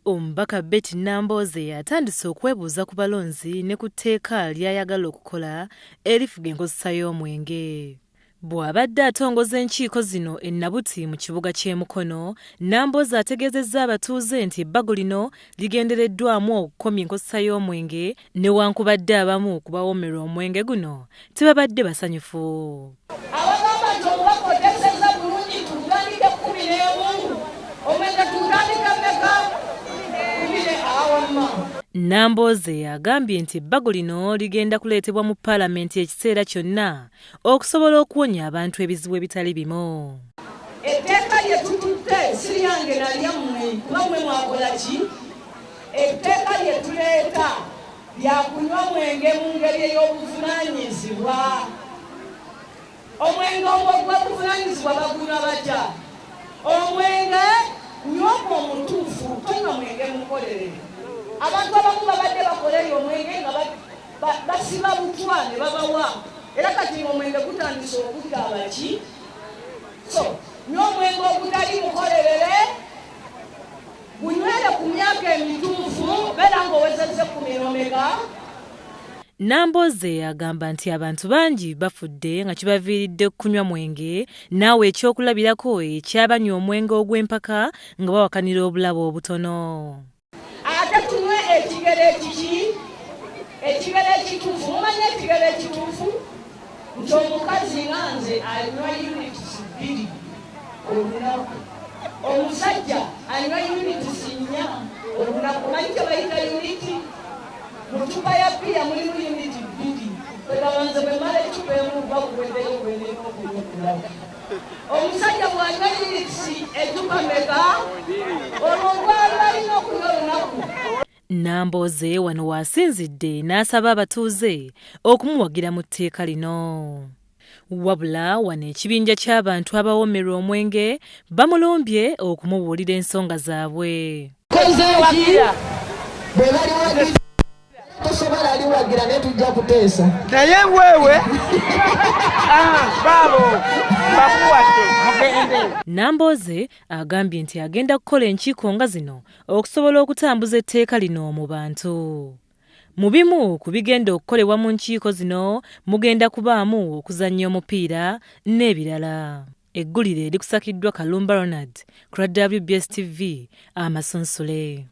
Omubaka Betty Nambooze atandise okwebuuza ku balonzi ne ku tteeka ly'ayagala okukola erifuga enkozesa y'omwenge. Bw'abadde atongoza enkiiko zino e Nabuti mu kibuga ky'e Mukono, Nambooze ategeezezza abatuuze nti ebbago lino ligendereddwamu okukomya enkozesa y'omwenge newankubadde abamu ku bawoomerwa omwenge guno tebabadde basanyufu. Abagamba nti omubaka oteesezza bulungi tutandike 11 omwenge tutandike mmeka? 14. Nambooze agambye nti ebbago lino ligenda kuleetebwa mu Paalamenti ekiseera kyonna okusobola okuwonya abantu ebizibu ebitali bimu. Etteeka lye tututte si lyange na lyammwe, mwammwe mwakola ki? Etteeka lye tuleeta lya kunywa mwenge mu ngeri ey'obuvunaanyizibwa. Omwenge ogw'obuvunaanyizibwa bagunywa batya? Omwenge nywako omutuufu, tonywa mwenge mukolere. Abantu abamu babadde bakolere omwenge nga basiba butwa ne babawa, era kati omwenge gutandise okutta abaki. So nywa omwenge ogutali mukolerere, gunywere ku myaka emituufu, beera ng'owezezze 10. Nambooze agamba nti abantu bangi bafudde nga kibaviiridde kunywa mwenge, naawe ekyokulabirako ekyabanywa omwenge ogw'empaka nga bawakanira obulabe obutono. Ate tunywe ekigere ekiki? Ekigere ekituufu. Mumanye ekigere ekituufu? Nti omukazi nga nze anywa units 2 olunaku. Omusajja anywa units 4 olunaku. Manyi kye bayita uniti? Mu ccupa ya bbiya mulimu uniti 2. Webabanze bwe mala eccupa emu bakuweddeyo bwendeyo okunywa okulaba. Omusajja bw'anywa units eccupa meka? Olwo gwali alina okunywa olunaku. Nambooze wano waasinzidde n'asaba abatuuze okumuwagira mu tteeka lino. Wabula wano ekibinja ky'abantu abawoomerwa omwenge bamulumbye okumubuulira ensonga zaabwe. Tosobola aliwagira ne tujja kuteesa. Naye wewe baabo bakuwadde mugende. Nambooze agambye nti agenda kukola enkiiko nga zino okusobola okutambuza etteeka lino mu bantu. Mu bimu ku bigenda okukolebwa mu nkiiko zino mugenda kubaamu okuzannya omupiira n'ebirala. Eggulire likusakiddwa Kalumba Ronald ku WBS TV Amasunsule.